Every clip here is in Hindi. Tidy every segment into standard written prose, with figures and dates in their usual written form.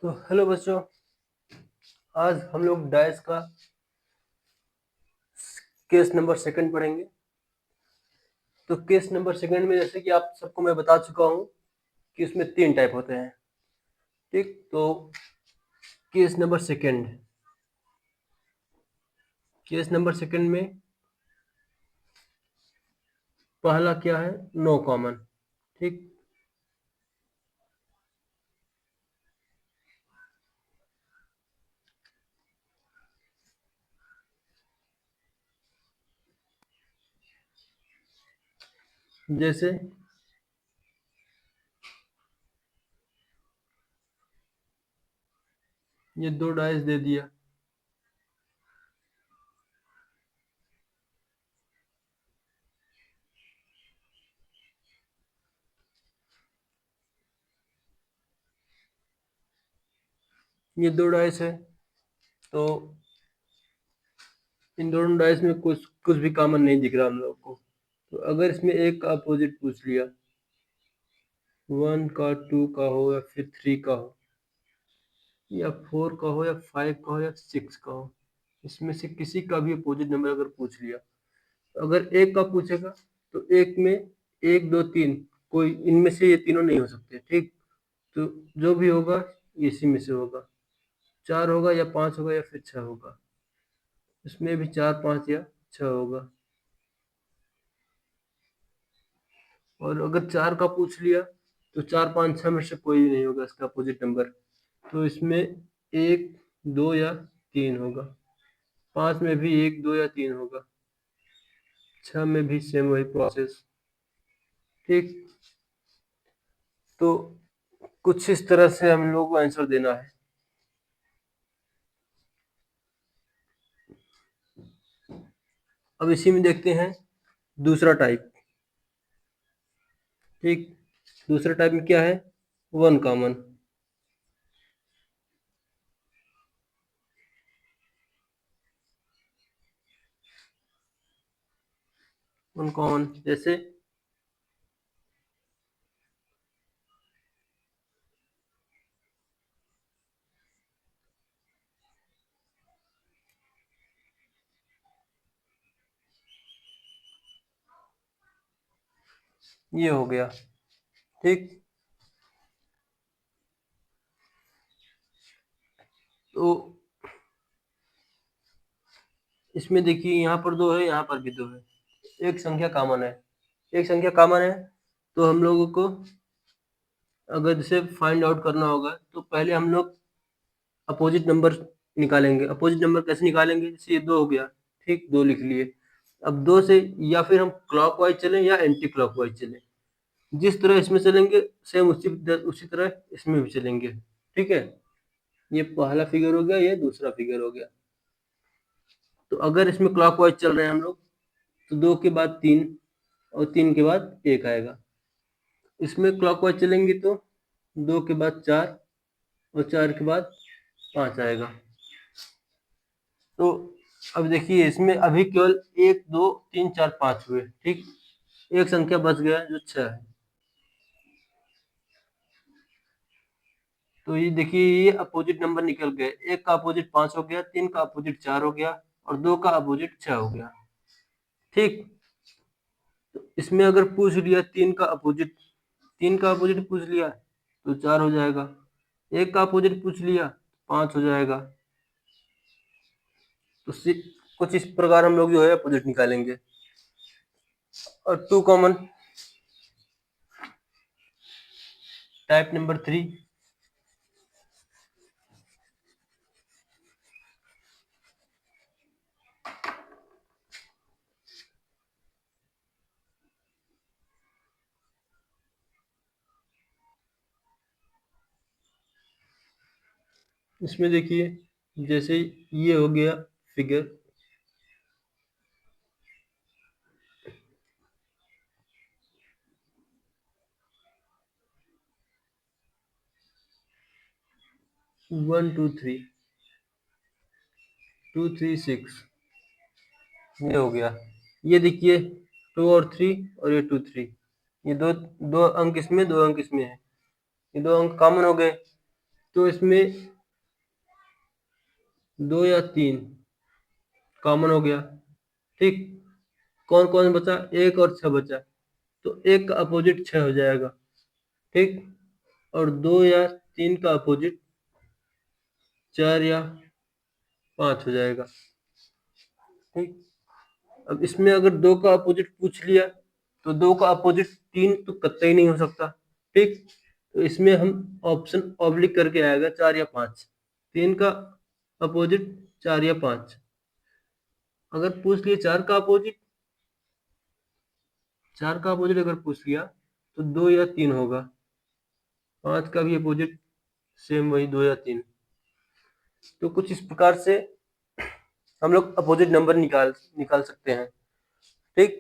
तो हेलो बच्चों, आज हम लोग डाइस का केस नंबर सेकंड पढ़ेंगे। तो केस नंबर सेकंड में जैसे कि आप सबको मैं बता चुका हूँ कि उसमें 3 टाइप होते हैं। ठीक, तो केस नंबर सेकंड में पहला क्या है? No common. ठीक, जैसे ये 2 डाइस दे दिया, ये 2 डाइस है, तो इन दोनों डाइस में कुछ कुछ भी कॉमन नहीं दिख रहा हम लोग को। तो अगर इसमें एक का अपोजिट पूछ लिया, 1 का, 2 का हो या फिर 3 का हो या 4 का हो या 5 का हो या 6 का हो, इसमें से किसी का भी अपोजिट नंबर अगर पूछ लिया, अगर एक का पूछेगा तो एक में 1 2 3 कोई इनमें से ये तीनों नहीं हो सकते। ठीक, तो जो भी होगा इसी में से होगा। 4 होगा या 5 होगा या फिर 6 होगा, इसमें भी 4 5 या 6 होगा। और अगर 4 का पूछ लिया तो 4 5 6 में से कोई भी नहीं होगा इसका अपोजिट नंबर, तो इसमें 1 2 या 3 होगा। 5 में भी 1 2 या 3 होगा। 6 में भी सेम वही प्रोसेस। ठीक, तो कुछ इस तरह से हम लोग को आंसर देना है। अब इसी में देखते हैं दूसरा टाइप। ठीक, दूसरा टाइप में क्या है? 1 कॉमन। जैसे ये हो गया। ठीक, तो इसमें देखिए यहाँ पर 2 है, यहाँ पर भी 2 है, एक संख्या कॉमन है। एक संख्या कॉमन है तो हम लोगों को अगर जैसे फाइंड आउट करना होगा तो पहले हम लोग अपोजिट नंबर निकालेंगे। अपोजिट नंबर कैसे निकालेंगे? जैसे ये 2 हो गया, ठीक, 2 लिख लिए। अब 2 से या फिर हम क्लॉकवाइज चलें या एंटी क्लॉकवाइज चलें। जिस तरह इसमें चलेंगे सेम उसी तरह इसमें भी चलेंगे। ठीक है, ये पहला फिगर हो गया, ये दूसरा फिगर हो गया। तो अगर इसमें क्लॉकवाइज चल रहे हैं हम लोग तो 2 के बाद 3 और 3 के बाद 1 आएगा। इसमें क्लॉकवाइज चलेंगे तो 2 के बाद 4 और 4 के बाद 5 आएगा। तो अब देखिए इसमें अभी केवल 1 2 3 4 5 हुए। ठीक, एक संख्या बच गया जो 6 है। तो ये देखिए ये अपोजिट नंबर निकल गए। एक का अपोजिट 5 हो गया, 3 का अपोजिट 4 हो गया और 2 का अपोजिट 6 हो गया। ठीक, तो इसमें अगर पूछ लिया 3 का अपोजिट पूछ लिया तो 4 हो जाएगा। एक का अपोजिट पूछ लिया 5 हो जाएगा। तो कुछ इस प्रकार हम लोग जो है अपोजिट निकालेंगे। और 2 कॉमन, टाइप नंबर 3। इसमें देखिए जैसे ये हो गया फिगर, वन टू थ्री 2 3 6, ये हो गया। ये देखिए 2 और 3 और ये 2 3, ये दो दो अंक इसमें, 2 अंक इसमें है, ये 2 अंक कॉमन हो गए। तो इसमें 2 या 3 कॉमन हो गया। ठीक, कौन कौन बचा? 1 और 6 बचा, तो 1 का अपोजिट 6 हो जाएगा। ठीक, और 2 या 3 का अपोजिट 4 या 5 हो जाएगा। ठीक, अब इसमें अगर 2 का अपोजिट पूछ लिया तो 2 का अपोजिट 3 तो कतई नहीं हो सकता। ठीक, तो इसमें हम ऑप्शन ऑब्लिक करके आएगा 4 या 5। 3 का अपोजिट 4 या 5। अगर पूछ लिया 4 का अपोजिट, 4 का अपोजिट अगर पूछ लिया तो 2 या 3 होगा। 5 का भी अपोजिट सेम वही 2 या 3। तो कुछ इस प्रकार से हम लोग अपोजिट नंबर निकाल सकते हैं। ठीक,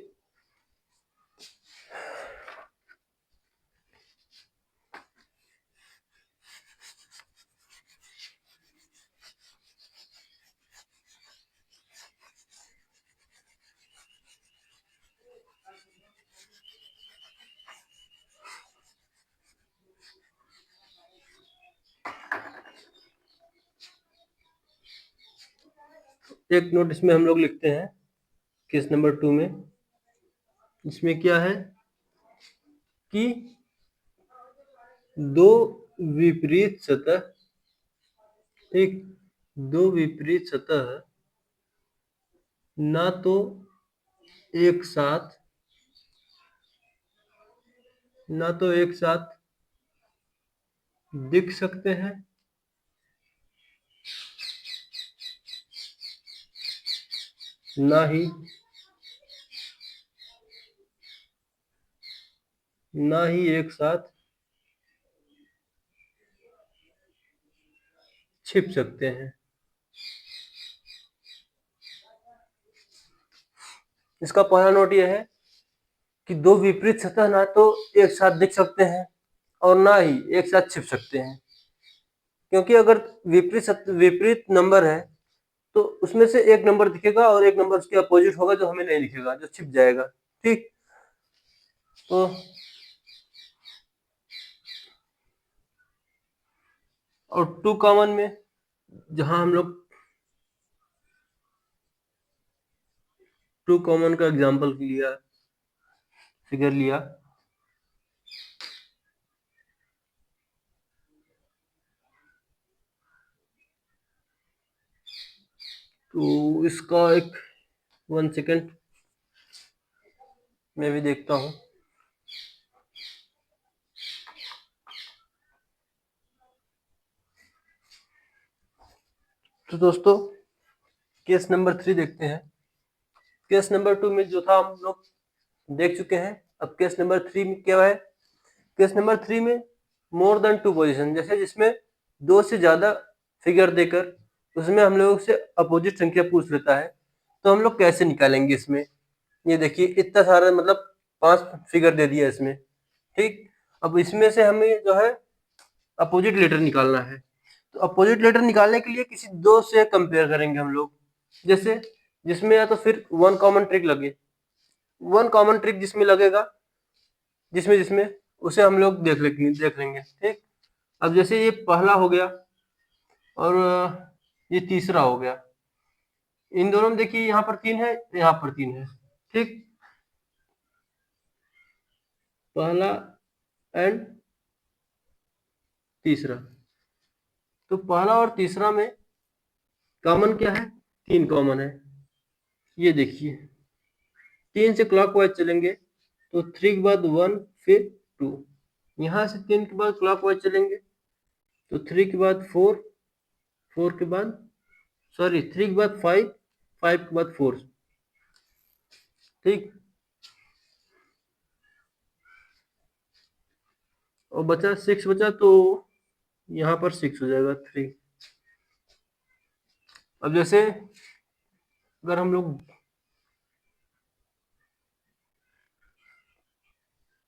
एक नोट इसमें हम लोग लिखते हैं केस नंबर 2 में। इसमें क्या है कि दो विपरीत सतह, ठीक, दो विपरीत सतह ना तो एक साथ दिख सकते हैं, ना ही एक साथ छिप सकते हैं। इसका पहला नोट यह है कि दो विपरीत सतह ना तो एक साथ दिख सकते हैं और ना ही एक साथ छिप सकते हैं। क्योंकि अगर विपरीत नंबर है तो उसमें से एक नंबर दिखेगा और एक नंबर उसके अपोजिट होगा जो हमें नहीं दिखेगा, जो छिप जाएगा। ठीक, तो और 2 कॉमन में जहां हम लोग 2 कॉमन का एग्जांपल लिया, फिगर लिया, तो इसका एक 1 सेकेंड मैं भी देखता हूं। तो दोस्तों केस नंबर 3 देखते हैं। केस नंबर 2 में जो था हम लोग देख चुके हैं। अब केस नंबर 3 में क्या है? केस नंबर 3 में मोर देन 2 पोजीशन, जैसे जिसमें 2 से ज्यादा फिगर देकर उसमें हम लोग से अपोजिट संख्या पूछ लेता है, तो हम लोग कैसे निकालेंगे इसमें? ये देखिए इतना सारा मतलब 5 फिगर दे दिया इसमें। ठीक, अब इसमें से हमें जो है अपोजिट लेटर निकालना है। तो अपोजिट लेटर निकालने के लिए किसी दो से कंपेयर करेंगे हम लोग, जैसे जिसमें या तो फिर वन कॉमन ट्रिक लगे, वन कॉमन ट्रिक जिसमें लगेगा, जिसमें उसे हम लोग देख लेंगे। ठीक, अब जैसे ये पहला हो गया और ये तीसरा हो गया। इन दोनों में देखिए यहाँ पर 3 है, यहाँ पर 3 है। ठीक, पहला एंड तीसरा, तो पहला और तीसरा में कॉमन क्या है? 3 कॉमन है। ये देखिए 3 से क्लॉकवाइज चलेंगे तो 3 के बाद 1 फिर 2, यहाँ से 3 के बाद क्लॉकवाइज चलेंगे तो 3 के बाद 4, 4 के बाद 3 के बाद 5, 5 के बाद 4। ठीक, और बचा 6 बचा, तो यहाँ पर 6 हो जाएगा 3। अब जैसे अगर हम लोग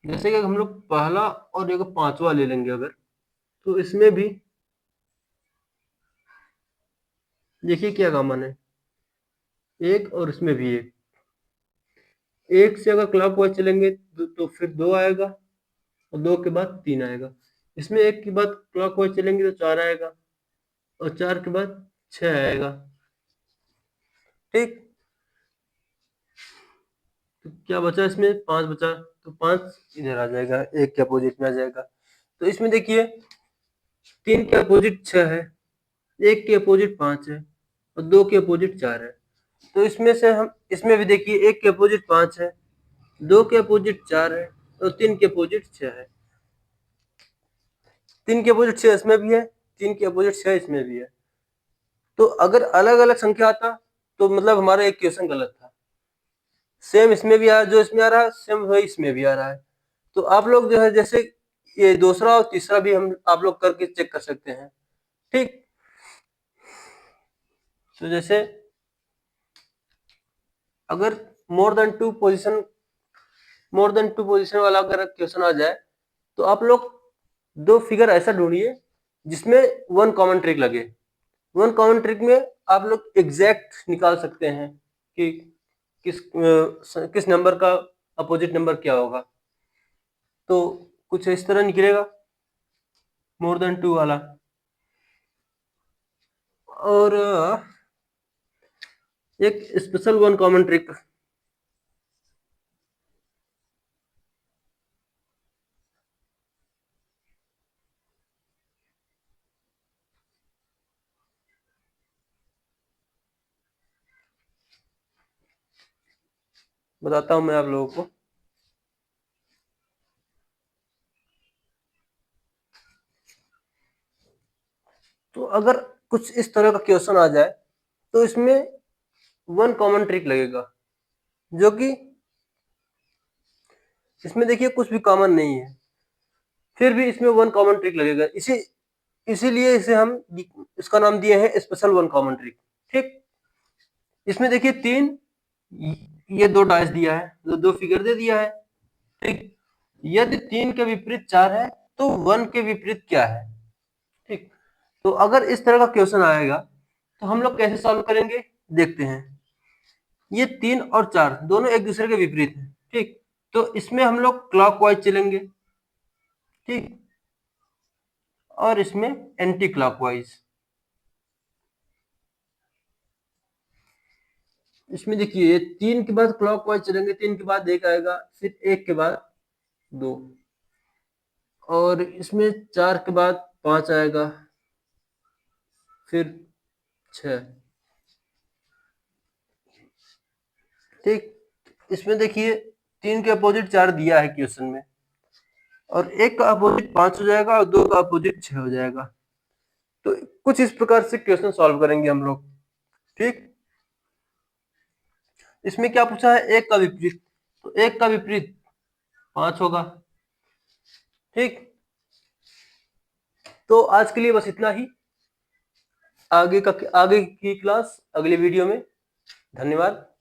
जैसे कि हम लोग पहला और एक पांचवा ले लेंगे अगर, तो इसमें भी देखिए क्या कॉमन है, एक और इसमें भी एक। एक से अगर क्लॉकवाइज चलेंगे तो फिर 2 आएगा और 2 के बाद 3 आएगा। इसमें एक के बाद क्लॉकवाइज चलेंगे तो 4 आएगा और 4 के बाद 6 आएगा। ठीक, तो क्या बचा इसमें? 5 बचा, तो 5 इधर आ जाएगा, 1 के अपोजिट में आ जाएगा। तो इसमें देखिए 3 के अपोजिट 6 है, 1 के अपोजिट 5 है और 2 के अपोजिट 4 है। तो इसमें से हम इसमें भी देखिए 1 के अपोजिट 5 है, 2 के अपोजिट 4 है और 3 के अपोजिट 6 है। 3 के अपोजिट 6 इसमें भी है, 3 के अपोजिट 6 इसमें भी है। तो अगर अलग अलग संख्या आता तो मतलब हमारा एक क्वेश्चन गलत था। सेम इसमें भी आ जो इसमें आ रहा है सेम वही इसमें भी आ रहा है। तो आप लोग जो है जैसे ये दूसरा और तीसरा भी हम आप लोग करके चेक कर सकते हैं। ठीक, तो जैसे अगर मोर देन टू पोजीशन वाला अगर क्वेश्चन आ जाए तो आप लोग 2 फिगर ऐसा ढूंढिए जिसमें 1 कॉमन ट्रिक लगे। 1 कॉमन ट्रिक में आप लोग एग्जैक्ट निकाल सकते हैं कि किस नंबर का अपोजिट नंबर क्या होगा। तो कुछ इस तरह निकलेगा मोर देन 2 वाला। और एक स्पेशल 1 कॉमन ट्रिक बताता हूं मैं आप लोगों को। तो अगर कुछ इस तरह का क्वेश्चन आ जाए तो इसमें 1 कॉमन ट्रिक लगेगा, जो कि इसमें देखिए कुछ भी कॉमन नहीं है, फिर भी इसमें 1 कॉमन ट्रिक लगेगा। इसीलिए इसे हम इसका नाम दिए हैं स्पेशल 1 कॉमन ट्रिक। ठीक, इसमें देखिए 3 ये 2 डाइस दिया है, तो 2 फिगर दे दिया है। ठीक, यदि 3 के विपरीत 4 है तो 1 के विपरीत क्या है। ठीक, तो अगर इस तरह का क्वेश्चन आएगा तो हम लोग कैसे सॉल्व करेंगे देखते हैं। ये 3 और 4 दोनों एक दूसरे के विपरीत हैं। ठीक, तो इसमें हम लोग क्लॉकवाइज चलेंगे। ठीक, और इसमें एंटी क्लॉकवाइज। इसमें देखिए 3 के बाद क्लॉकवाइज चलेंगे, 3 के बाद 1 आएगा, फिर 1 के बाद 2 और इसमें 4 के बाद 5 आएगा, फिर 6। ठीक, इसमें देखिए 3 के अपोजिट 4 दिया है क्वेश्चन में और 1 का अपोजिट 5 हो जाएगा और 2 का अपोजिट 6 हो जाएगा। तो कुछ इस प्रकार से क्वेश्चन सॉल्व करेंगे हम लोग। ठीक, इसमें क्या पूछा है? 1 का विपरीत, तो 1 का विपरीत 5 होगा। ठीक, तो आज के लिए बस इतना ही। आगे की क्लास अगले वीडियो में। धन्यवाद।